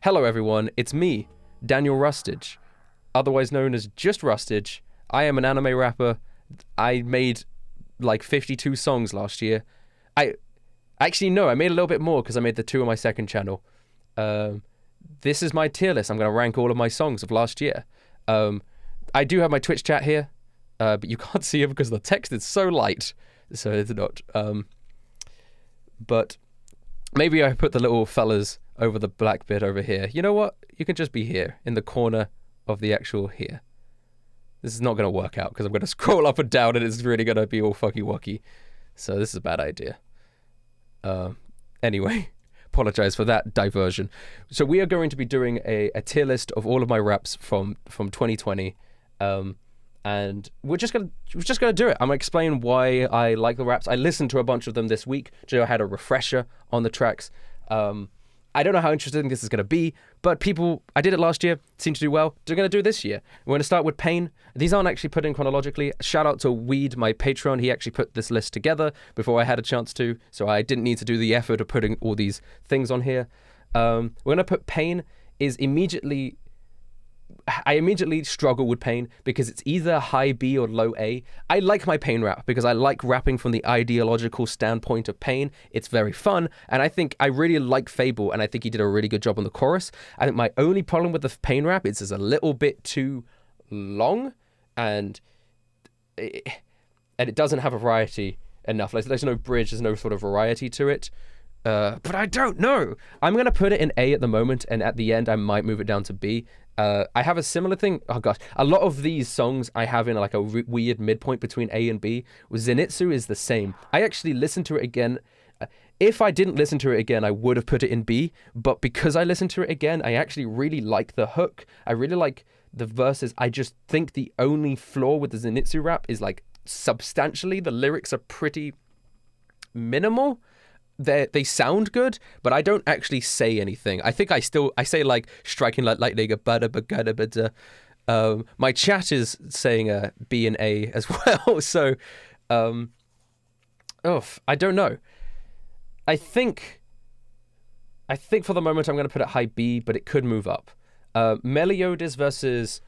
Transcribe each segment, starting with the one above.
Hello everyone, it's me, Daniel Rustage, otherwise known as just Rustage. I am an anime rapper. I made like 52 songs last year. I made a little bit more because I made the 2 on my second channel. This is my tier list. I'm going to rank all of my songs of last year. I do have my Twitch chat here, but you can't see it because the text is so light, so it's not. But maybe I put the little fellas over the black bit over here. You know what? You can just be here in the corner of the actual here. This is not going to work out because I'm going to scroll up and down and it's really going to be all fucky wucky. So this is a bad idea. Anyway, apologize for that diversion. So we are going to be doing a tier list of all of my raps from 2020. And we're just gonna do it. I'm gonna explain why I like the raps. I listened to a bunch of them this week. Joe had a refresher on the tracks. I don't know how interesting this is going to be, but I did it last year, seemed to do well. We're going to do it this year. We're going to start with Pain. These aren't actually put in chronologically. Shout out to Weed, my Patreon. He actually put this list together before I had a chance to, so I didn't need to do the effort of putting all these things on here. We're going to put Pain I immediately struggle with Pain because it's either high B or low A. I like my Pain rap because I like rapping from the ideological standpoint of Pain. It's very fun, and I think I really like Fable, and I think he did a really good job on the chorus. I think my only problem with the Pain rap is it's a little bit too long, and it doesn't have a variety enough. There's no bridge, there's no sort of variety to it. But I don't know. I'm going to put it in A at the moment, and at the end I might move it down to B. I have a similar thing. Oh gosh, a lot of these songs I have in like a weird midpoint between A and B. Zenitsu is the same. I actually listened to it again. If I didn't listen to it again, I would have put it in B. But because I listened to it again, I actually really like the hook. I really like the verses. I just think the only flaw with the Zenitsu rap is like substantially the lyrics are pretty minimal. They sound good, but I don't actually say anything. I think I say like striking like lightning, my chat is saying B and A as well. So, I don't know. I think for the moment I'm going to put it high B, but it could move up. Meliodas versus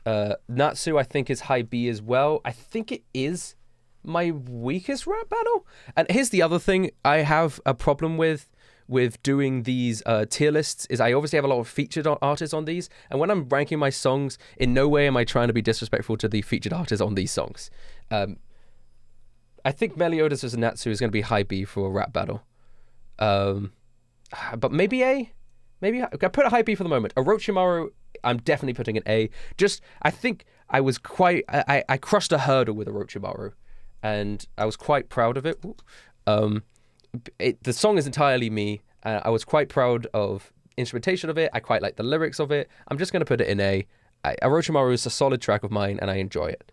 Natsu I think is high B as well. I think it is my weakest rap battle. And here's the other thing I have a problem with doing these tier lists is I obviously have a lot of featured artists on these, and when I'm ranking my songs, in no way am I trying to be disrespectful to the featured artists on these songs. I think Meliodas versus Natsu is going to be high B for a rap battle, but maybe A. Maybe I put a high B for the moment. Orochimaru, I'm definitely putting an A. I think I was I crushed a hurdle with Orochimaru, and I was quite proud of it. The song is entirely me. I was quite proud of instrumentation of it. I quite like the lyrics of it. I'm just going to put it in A. Arochimaru is a solid track of mine, and I enjoy it.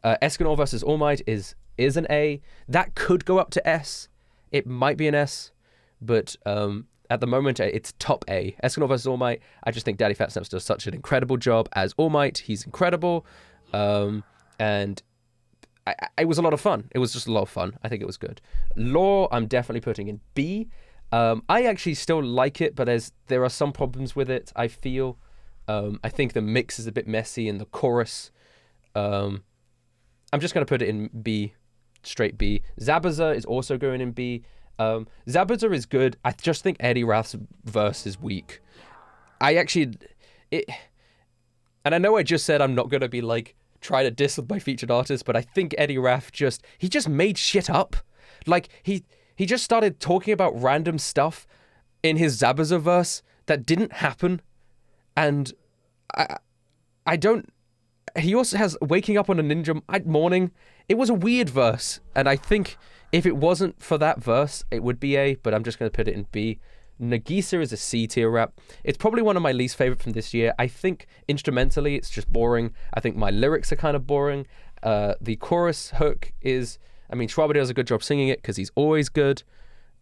Eskino versus All Might is an A. That could go up to S. It might be an S, but at the moment it's top A. Eskino versus All Might. I just think Daddy Fat Snaps does such an incredible job as All Might. He's incredible, and it was a lot of fun. It was just a lot of fun. I think it was good. Law, I'm definitely putting in B. I actually still like it, but there are some problems with it, I feel. I think the mix is a bit messy in the chorus. I'm just going to put it in B, straight B. Zabuza is also going in B. Zabuza is good. I just think Eddie Rath's verse is weak. And I know I just said I'm not going to be like, try to diss with my featured artist, but I think Eddie Rath just made shit up. Like he just started talking about random stuff in his Zabuza verse that didn't happen, and he also has waking up on a ninja morning. It was a weird verse, and I think if it wasn't for that verse it would be A, but I'm just going to put it in B. Nagisa is a C tier rap. It's probably one of my least favorite from this year. I think instrumentally it's just boring. I think my lyrics are kind of boring. The chorus hook is, Schwaber does a good job singing it because he's always good.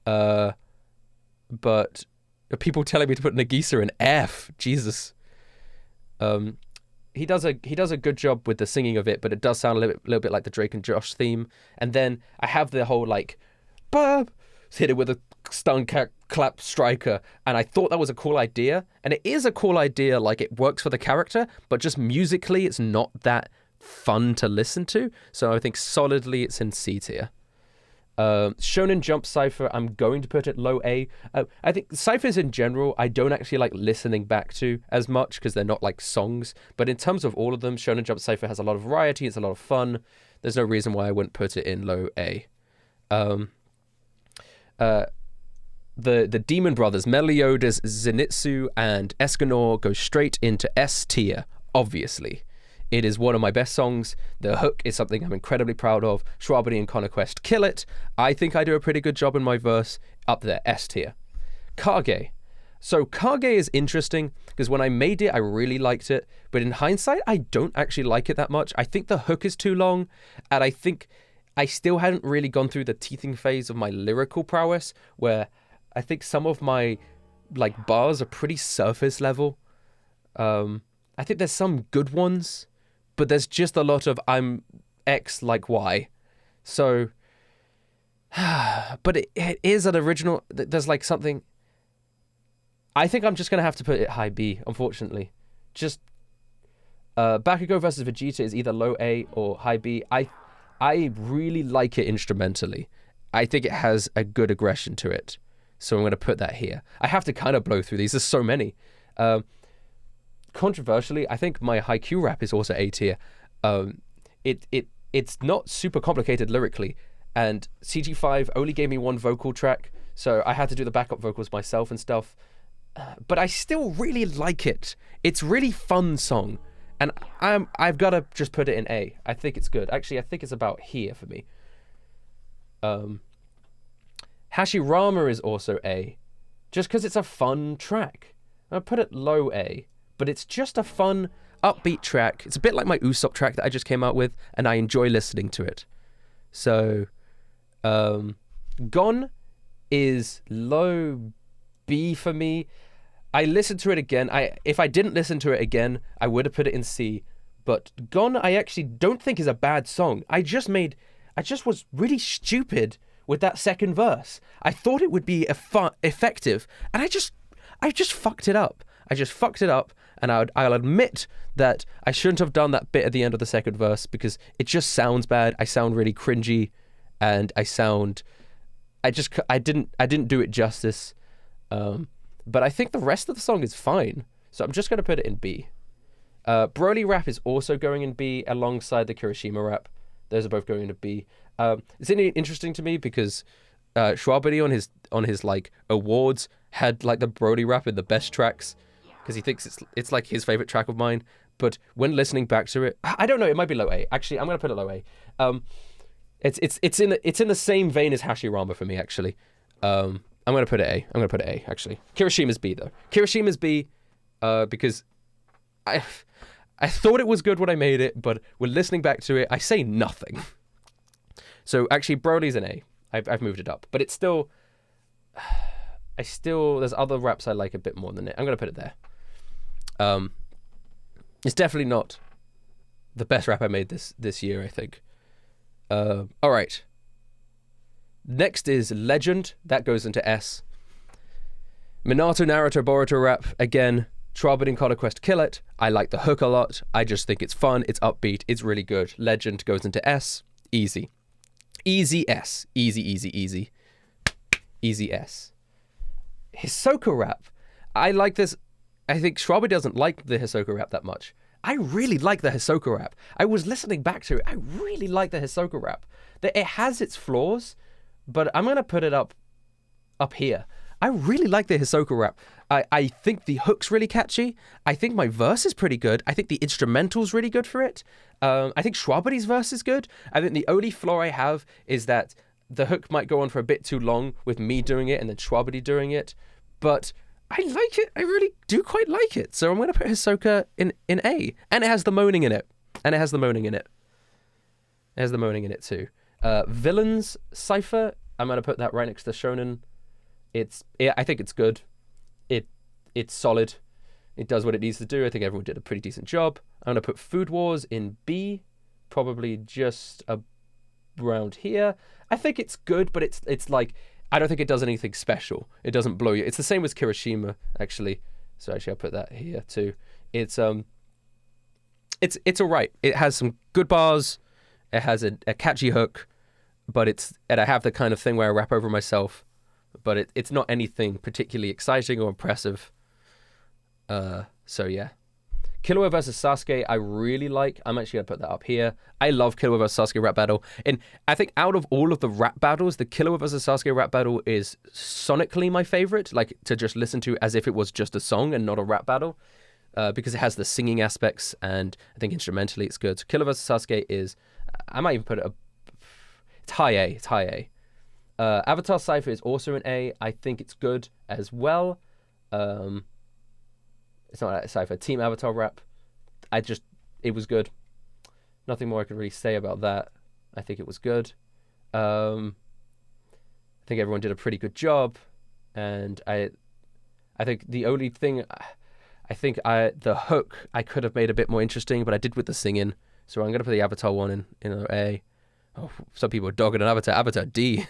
But people telling me to put Nagisa in F. Jesus. He does a good job with the singing of it, but it does sound a little bit like the Drake and Josh theme. And then I have the whole like, hit it with a stun cat, clap striker, and I thought that was a cool idea, and it is a cool idea, like it works for the character, but just musically it's not that fun to listen to, so I think solidly it's in C tier. Shonen Jump Cypher, I'm going to put it low A. I think cyphers in general I don't actually like listening back to as much because they're not like songs, but in terms of all of them, Shonen Jump Cypher has a lot of variety, it's a lot of fun. There's no reason why I wouldn't put it in low A. The Demon Brothers, Meliodas, Zenitsu, and Eskino go straight into S tier, obviously. It is one of my best songs. The hook is something I'm incredibly proud of. Shwabadi and Conquest kill it. I think I do a pretty good job in my verse. Up there, S tier. Kage. So Kage is interesting because when I made it, I really liked it. But in hindsight, I don't actually like it that much. I think the hook is too long. And I think I still hadn't really gone through the teething phase of my lyrical prowess, where I think some of my like bars are pretty surface level. I think there's some good ones, but there's just a lot of I'm X like Y. So, but it is an original. There's like something. I think I'm just going to have to put it high B, unfortunately. Just Bakugou versus Vegeta is either low A or high B. I really like it instrumentally. I think it has a good aggression to it. So I'm going to put that here. I have to kind of blow through these. There's so many. Controversially, I think my Haikyuu rap is also A tier. It's not super complicated lyrically, and CG5 only gave me one vocal track, so I had to do the backup vocals myself and stuff. But I still really like it. It's really fun song, and I've got to just put it in A. I think it's good. Actually, I think it's about here for me. Hashirama is also A, just because it's a fun track. I put it low A. But it's just a fun, upbeat track. It's a bit like my Usopp track that I just came out with, and I enjoy listening to it. So, Gon is low B for me. I listened to it again. If I didn't listen to it again, I would have put it in C. But Gon, I actually don't think is a bad song. I just was really stupid with that second verse. I thought it would be effective, and I just fucked it up. I just fucked it up, and I'll admit that I shouldn't have done that bit at the end of the second verse because it just sounds bad. I sound really cringy, and I didn't do it justice. But I think the rest of the song is fine, so I'm just going to put it in B. Broly rap is also going in B alongside the Kirishima rap. Those are both going into B. It's interesting to me because Shwabadi on his like awards had like the Broly rap in the best tracks, because he thinks it's like his favorite track of mine. But when listening back to it, I don't know, it might be low A. Actually, I'm gonna put it low A. It's in the same vein as Hashirama for me, actually. I'm gonna put it A. Actually, Kirishima's B though. Kirishima's B, because I thought it was good when I made it, but when listening back to it, I say nothing. So actually, Broly's an A. I've moved it up, but it's still. There's other raps I like a bit more than it. I'm gonna put it there. It's definitely not the best rap I made this year, I think. All right. Next is Legend. That goes into S. Minato, Naruto, Boruto rap. Again, Trouble in Conquest kill it. I like the hook a lot. I just think it's fun. It's upbeat. It's really good. Legend goes into S. Easy. Easy S. Easy. Easy S. Hisoka rap. I like this. I think Shwabadi doesn't like the Hisoka rap that much. I really like the Hisoka rap. I was listening back to it. I really like the Hisoka rap. It has its flaws, but I'm going to put it up here. I really like the Hisoka rap. I think the hook's really catchy. I think my verse is pretty good. I think the instrumental's really good for it. I think Shwabadi's verse is good. I think the only flaw I have is that the hook might go on for a bit too long with me doing it and then Shwabadi doing it. But I like it. I really do quite like it. So I'm going to put Hisoka in A. And it has the moaning in it. It has the moaning in it too. Villains Cypher, I'm going to put that right next to Shonen. I think it's good. It's solid. It does what it needs to do. I think everyone did a pretty decent job. I'm going to put Food Wars in B, probably just around here. I think it's good, but it's like, I don't think it does anything special. It doesn't blow you. It's the same as Kirishima, actually. So actually, I'll put that here too. It's alright. It has some good bars. It has a catchy hook, but I have the kind of thing where I rap over myself, but it's not anything particularly exciting or impressive. So yeah. Killua vs Sasuke, I really like. I'm actually going to put that up here. I love Killua vs Sasuke rap battle. And I think out of all of the rap battles, the Killua vs Sasuke rap battle is sonically my favorite, like to just listen to as if it was just a song and not a rap battle, because it has the singing aspects, and I think instrumentally it's good. So Killua vs Sasuke is, I might even put it, it's high A. It's high A. Avatar Cypher is also an A. I think it's good as well. It's not a Cypher. Team Avatar rap. It was good. Nothing more I could really say about that. I think it was good. I think everyone did a pretty good job, and I think the only thing, the hook I could have made a bit more interesting, but I did with the singing. So I'm gonna put the Avatar one in an A. Oh, some people are dogging an Avatar. Avatar D.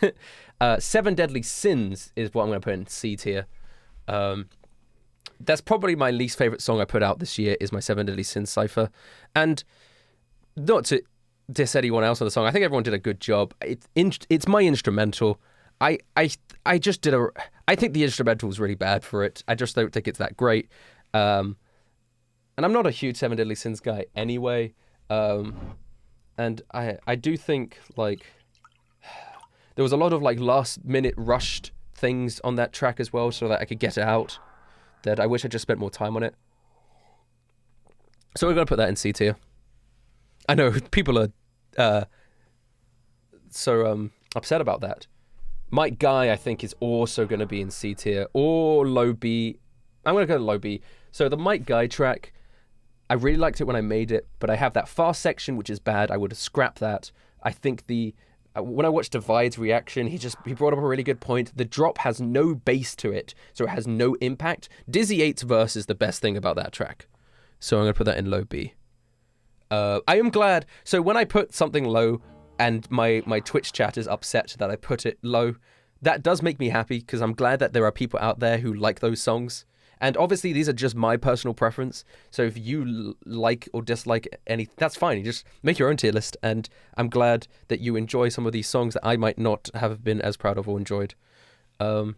7 Deadly Sins is what I'm gonna put in C tier. That's probably my least favorite song I put out this year, is my 7 Deadly Sins cipher. And not to diss anyone else on the song, I think everyone did a good job. It's my instrumental. I think the instrumental was really bad for it. I just don't think it's that great. And I'm not a huge 7 Deadly Sins guy anyway. And I do think, like, there was a lot of, like, last minute rushed things on that track as well, so that I could get it out, that I wish I just spent more time on it. So we're going to put that in C tier. I know people are so upset about that. Mike Guy, I think, is also going to be in C tier or low B. I'm going to go to low B. So the Mike Guy track, I really liked it when I made it, but I have that fast section, which is bad. I would have scrapped that. I think when I watched Divide's reaction, he brought up a really good point. The drop has no bass to it, so it has no impact. Dizzy 8's verse is the best thing about that track. So I'm going to put that in low B. I am glad. So when I put something low and my Twitch chat is upset that I put it low, that does make me happy, because I'm glad that there are people out there who like those songs. And obviously, these are just my personal preference. So if you like or dislike any, that's fine. You just make your own tier list. And I'm glad that you enjoy some of these songs that I might not have been as proud of or enjoyed. Black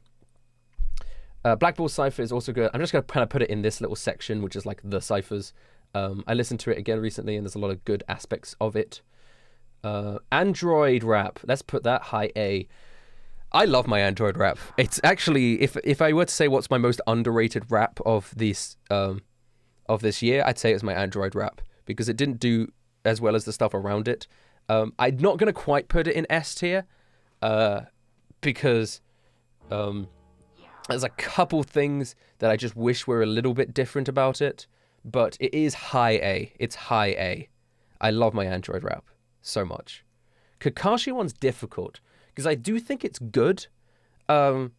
Ball Cypher is also good. I'm just going to kind of put it in this little section, which is like the ciphers. I listened to it again recently, and there's a lot of good aspects of it. Android Rap. Let's put that high A. I love my Android rap. It's actually, if I were to say what's my most underrated rap of this year, I'd say it's my Android rap, because it didn't do as well as the stuff around it. I'm not going to quite put it in S tier, because there's a couple things that I just wish were a little bit different about it, but it is high A. It's high A. I love my Android rap so much. Kakashi one's difficult, because I do think it's good, but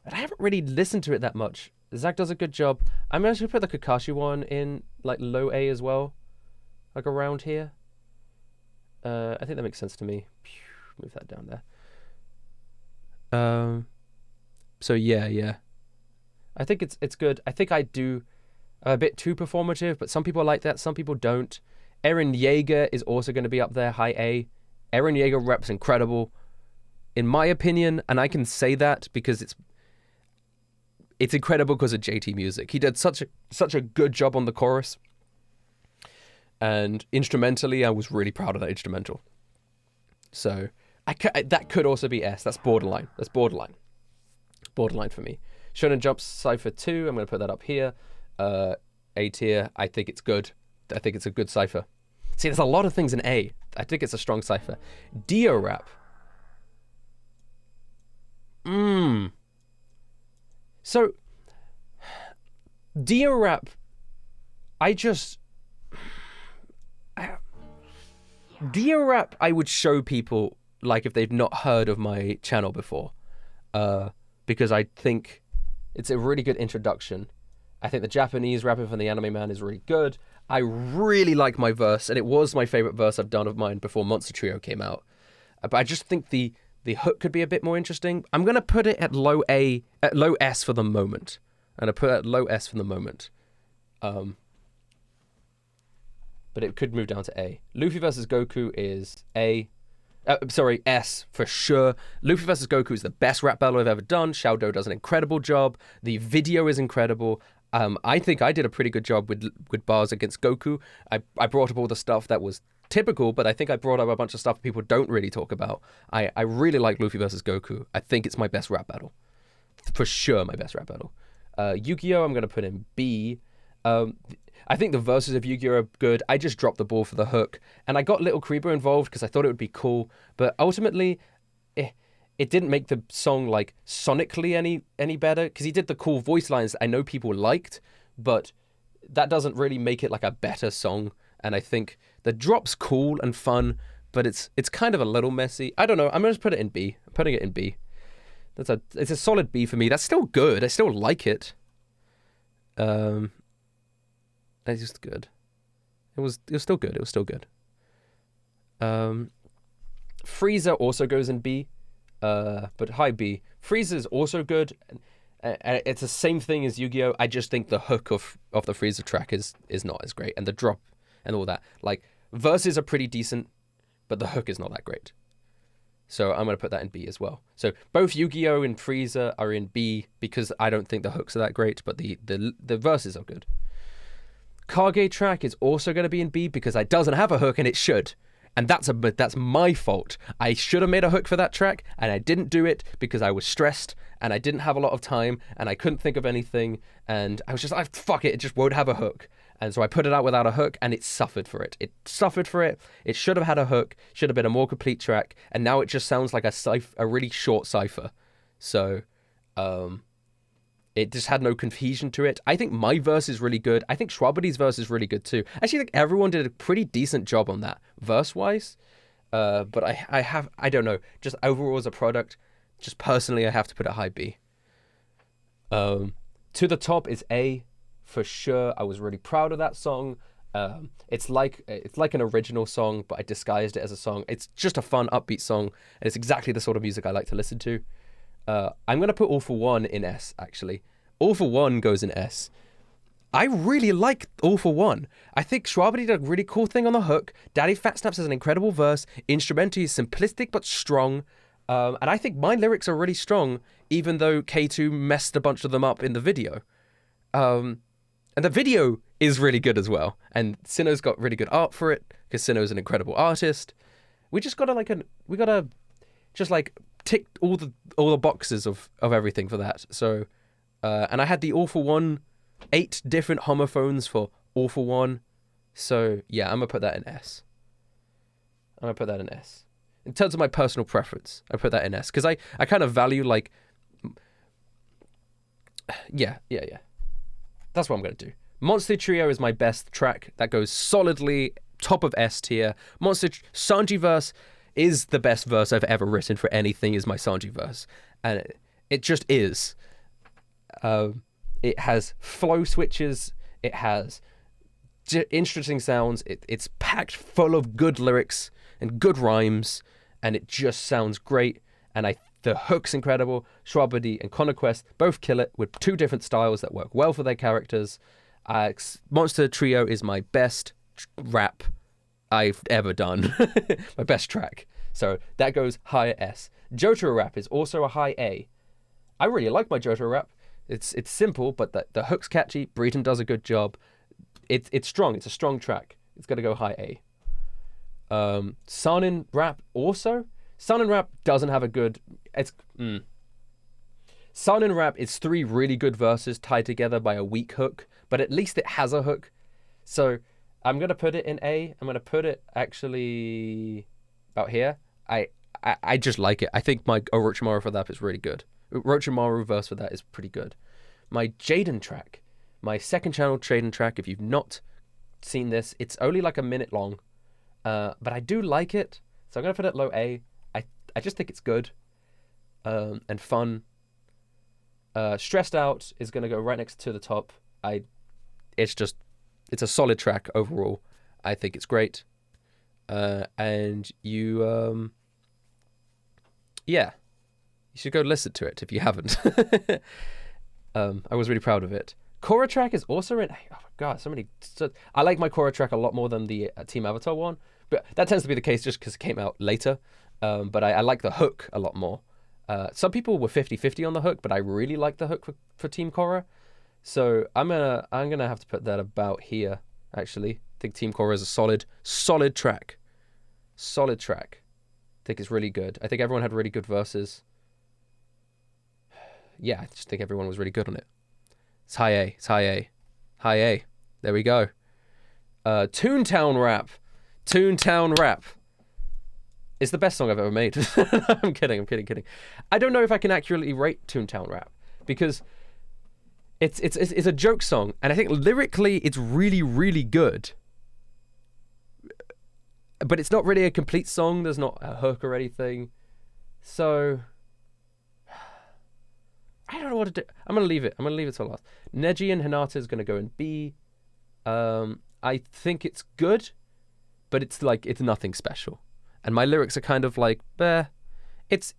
I haven't really listened to it that much. Zach does a good job. I'm actually going to put the Kakashi one in, like, low A as well, like around here. I think that makes sense to me. Move that down there. So yeah. I think it's good. I think I do a bit too performative, but some people like that, some people don't. Eren Yeager is also going to be up there, high A. Eren Yeager rep's incredible, in my opinion, and I can say that because it's incredible because of JT Music. He did such a good job on the chorus, and instrumentally, I was really proud of that instrumental. So that could also be S. That's borderline. That's borderline for me. Shonen Jump Cypher 2. I'm going to put that up here. A tier. I think it's good. I think it's a good cipher. See, there's a lot of things in A. I think it's a strong cipher. Dio Rap. So, Dio Rap, Dio Rap, I would show people, like, if they've not heard of my channel before, because I think it's a really good introduction. I think the Japanese rapper from the Anime Man is really good. I really like my verse, and it was my favorite verse I've done of mine before Monster Trio came out. But I just think the The hook could be a bit more interesting. I'm gonna put it at low S for the moment. I'm gonna put it at low S for the moment. But it could move down to A. Luffy versus Goku is A. S for sure. Luffy versus Goku is the best rap battle I've ever done. Xiaodo does an incredible job. The video is incredible. I think I did a pretty good job with bars against Goku. I brought up all the stuff that was typical, but I think I brought up a bunch of stuff people don't really talk about. I really like Luffy versus Goku. I think it's my best rap battle. For sure, my best rap battle. Yu-Gi-Oh! I'm going to put in B. I think the verses of Yu-Gi-Oh! Are good. I just dropped the ball for the hook. And I got Little Creeper involved because I thought it would be cool. But ultimately, it didn't make the song, like, sonically any better. Because he did the cool voice lines that I know people liked. But that doesn't really make it, like, a better song. And I think the drop's cool and fun. But it's kind of a little messy. I don't know. I'm going to put it in B. I'm putting it in B. It's a solid B for me. That's still good. I still like it. It's just good. It was still good. It was still good. Frieza also goes in B, but high B. Frieza's also good. And it's the same thing as Yu-Gi-Oh! I just think the hook of the Frieza track is not as great, and the drop and all that. Like, verses are pretty decent, but the hook is not that great. So I'm going to put that in B as well. So both Yu-Gi-Oh! And Frieza are in B because I don't think the hooks are that great, but the verses are good. Kage track is also going to be in B because it doesn't have a hook and it should. And that's my fault. I should have made a hook for that track and I didn't do it because I was stressed and I didn't have a lot of time and I couldn't think of anything and I was just like, fuck it, it just won't have a hook. And so I put it out without a hook and it suffered for it. It suffered for it. It should have had a hook, should have been a more complete track, and now it just sounds like a really short cipher. So, it just had no cohesion to it. I think my verse is really good. I think Schwabity's verse is really good too. I actually think everyone did a pretty decent job on that, verse-wise. But I don't know. Just overall as a product, just personally, I have to put it high B. To the Top is A, for sure. I was really proud of that song. It's like an original song, but I disguised it as a song. It's just a fun, upbeat song, and it's exactly the sort of music I like to listen to. I'm going to put All For One in S, actually. All For One goes in S. I really like All For One. I think Schwabity did a really cool thing on the hook. Daddy Fat Snaps has an incredible verse. Instrumental is simplistic but strong. And I think my lyrics are really strong, even though K2 messed a bunch of them up in the video. And the video is really good as well. And Sinnoh's got really good art for it, because Sinnoh's an incredible artist. We just gotta tick all the boxes of everything for that. So, and I had the All For One, 8 different homophones for All For One. So yeah, I'm gonna put that in S. In terms of my personal preference, I put that in S because I kind of value like, yeah. That's what I'm gonna do. Monster Trio is my best track. That goes solidly top of S tier. Sanji verse is the best verse I've ever written for anything, is my Sanji verse. And it just is. It has flow switches. It has interesting sounds. It's packed full of good lyrics and good rhymes. And it just sounds great. And the hook's incredible. Schwabity and Conquest both kill it with 2 different styles that work well for their characters. Monster Trio is my best rap I've ever done. My best track. So that goes higher S. Jotaro rap is also a high A. I really like my Jotaro rap. It's simple, but the hook's catchy. Breeton does a good job. It's strong. It's a strong track. It's got to go high A. Sanin rap also. Sanin rap doesn't have a good... Sanin rap is 3 really good verses tied together by a weak hook, but at least it has a hook. So I'm going to put it in A. I'm going to put it actually about here. I just like it. I think my Orochimaru for that is really good. Orochimaru verse for that is pretty good. My Jaden track, my second channel Jaden track, if you've not seen this, it's only like a minute long, but I do like it. So I'm going to put it low A. I just think it's good and fun. Stressed Out is going to go right next to the top. It's a solid track overall. I think it's great. And you Yeah, you should go listen to it if you haven't. I was really proud of it. Korra track is also in. Oh my god, I like my Korra track a lot more than the Team Avatar one, but that tends to be the case just because it came out later. But I like the hook a lot more. Some people were 50-50 on the hook, but I really like the hook for Team Korra. So I'm gonna have to put that about here. Actually, I think Team Korra is a solid track. Solid track. I think it's really good. I think everyone had really good verses. Yeah, I just think everyone was really good on it. It's high A. It's high A. High A. There we go. Toontown Rap. Toontown Rap. It's the best song I've ever made. I'm kidding. I don't know if I can accurately rate Toontown Rap because it's a joke song, and I think lyrically it's really, really good. But it's not really a complete song. There's not a hook or anything. So I don't know what to do. I'm going to leave it. Till last. Neji and Hinata is going to go in B. I think it's good, but it's nothing special. And my lyrics are kind of like, bleh. It's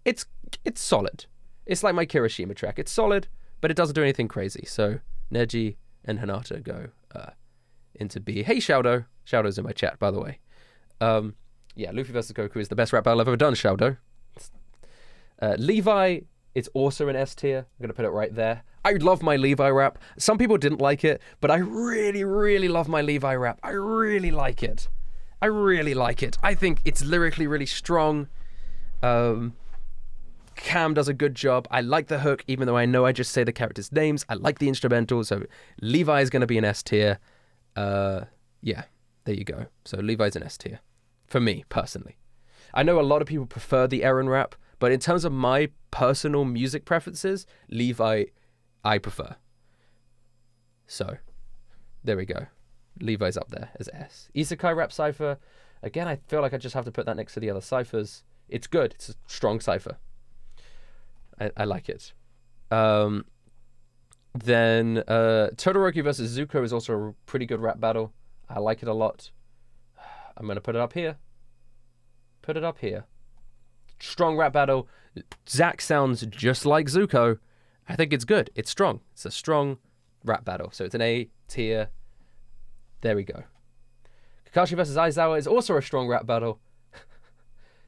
solid. It's like my Kirishima track. It's solid, but it doesn't do anything crazy. So Neji and Hinata go into B. Hey, Shoudo. Shoudo's in my chat, by the way. Yeah, Luffy versus Goku is the best rap battle I've ever done, Shoudo. Levi is also an S tier. I'm going to put it right there. I love my Levi rap. Some people didn't like it, but I really, really love my Levi rap. I really like it. I think it's lyrically really strong. Cam does a good job. I like the hook, even though I know I just say the characters' names. I like the instrumental, so Levi is going to be an S tier. Yeah, there you go. So Levi's an S tier. For me, personally. I know a lot of people prefer the Eren rap, but in terms of my personal music preferences, Levi, I prefer. So, there we go. Levi's up there as S. Isekai rap cipher. Again, I feel like I just have to put that next to the other ciphers. It's good. It's a strong cipher. I like it. Then Todoroki versus Zuko is also a pretty good rap battle. I like it a lot. I'm going to put it up here. Strong rap battle. Zack sounds just like Zuko. I think it's good. It's strong. It's a strong rap battle. So it's an A tier. There we go. Kakashi versus Aizawa is also a strong rap battle.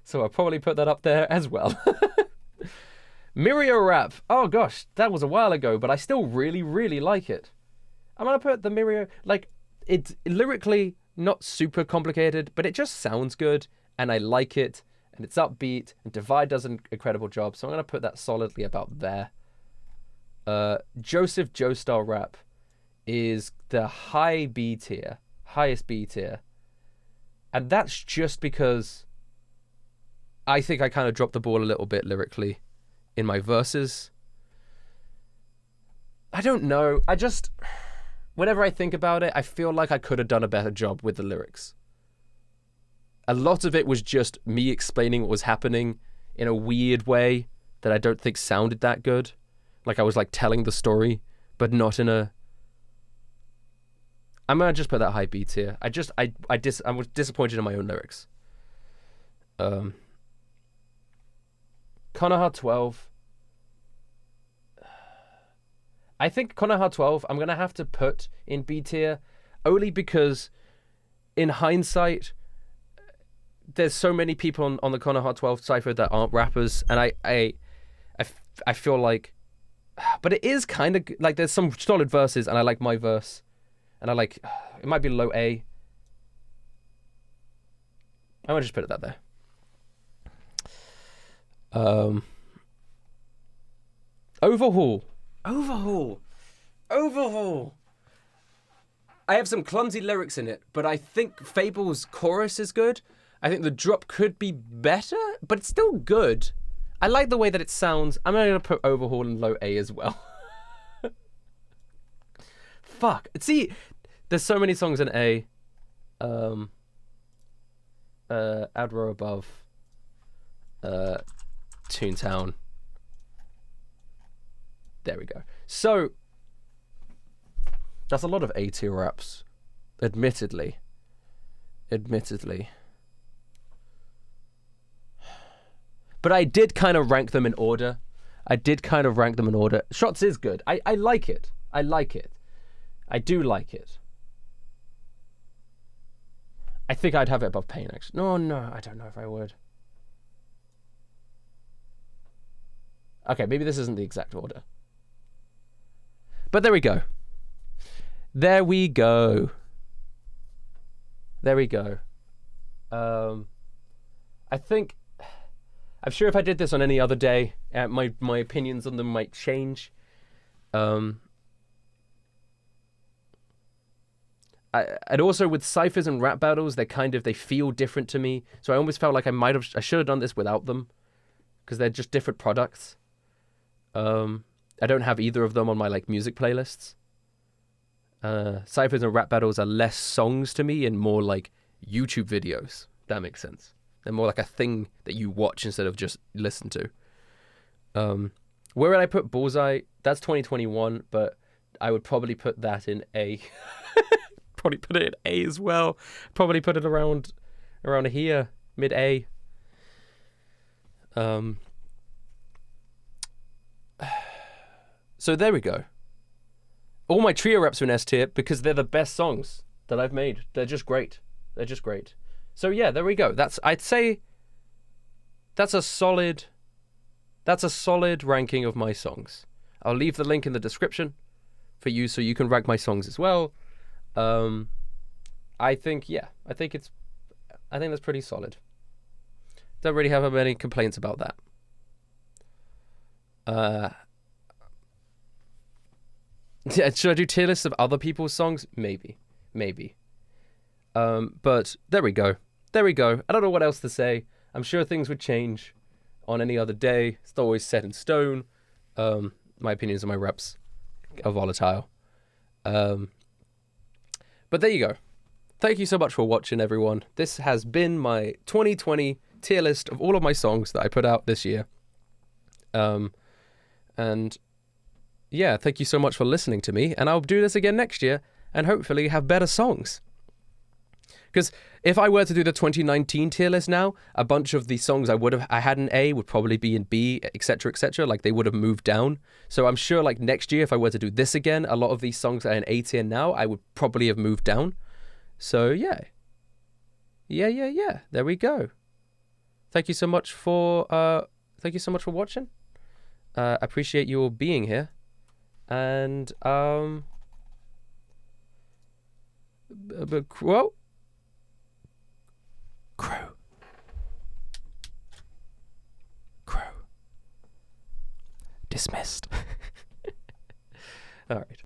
So I'll probably put that up there as well. Mirio rap. Oh gosh, that was a while ago, but I still really, really like it. I'm going to put the Mirio, it's lyrically not super complicated, but it just sounds good, and I like it, and it's upbeat, and Divide does an incredible job, so I'm going to put that solidly about there. Joseph Joestar rap is the highest B tier, and that's just because I think I kind of dropped the ball a little bit lyrically in my verses. I don't know, whenever I think about it, I feel like I could have done a better job with the lyrics. A lot of it was just me explaining what was happening in a weird way that I don't think sounded that good. Like I was telling the story, but not in a... I'm going to just put that high B tier. I was disappointed in my own lyrics. Konoha 12. I think Konoha 12, I'm going to have to put in B tier, only because in hindsight, there's so many people on the Konoha 12 cipher that aren't rappers, and I feel like, but it is kind of, there's some solid verses, and I like my verse, and it might be low A. I'm going to just put it that there. Overhaul. I have some clumsy lyrics in it, but I think Fable's chorus is good. I think the drop could be better, but it's still good. I like the way that it sounds. I'm going to put Overhaul in low A as well. Fuck. See, there's so many songs in A. Adro above. Toontown. There we go. So, that's a lot of A tier raps. Admittedly. But But I did kind of rank them in order. Shots is good. I like it. I do like it. I think I'd have it above Pain, actually. No, I don't know if I would. Okay, maybe this isn't the exact order. But there we go. I think... I'm sure if I did this on any other day, my opinions on them might change. And also with ciphers and rap battles, they feel different to me. So I almost felt like I should have done this without them, because they're just different products. I don't have either of them on my music playlists. Ciphers and rap battles are less songs to me and more like YouTube videos. That makes sense. They're more like a thing that you watch instead of just listen to. Where would I put Bullseye? That's 2021, but I would probably put that in A. Probably put it in A as well. Probably put it around here, mid A. So there we go. All my trio reps are in S tier because they're the best songs that I've made. They're just great. So yeah, there we go. I'd say that's a solid ranking of my songs. I'll leave the link in the description for you so you can rank my songs as well. I think that's pretty solid. Don't really have any complaints about that. Should I do tier lists of other people's songs? Maybe. But there we go. I don't know what else to say. I'm sure things would change on any other day. It's not always set in stone. My opinions on my reps are volatile. But there you go. Thank you so much for watching, everyone. This has been my 2020 tier list of all of my songs that I put out this year. And yeah, thank you so much for listening to me. And I'll do this again next year and hopefully have better songs. Because if I were to do the 2019 tier list now, a bunch of the songs I had in A would probably be in B, etc., etc. Like they would have moved down. So I'm sure like next year, if I were to do this again, a lot of these songs that are in A tier now, I would probably have moved down. So yeah. There we go. Thank you so much for watching. Appreciate you all being here. And whoa. Crow. Dismissed. All right.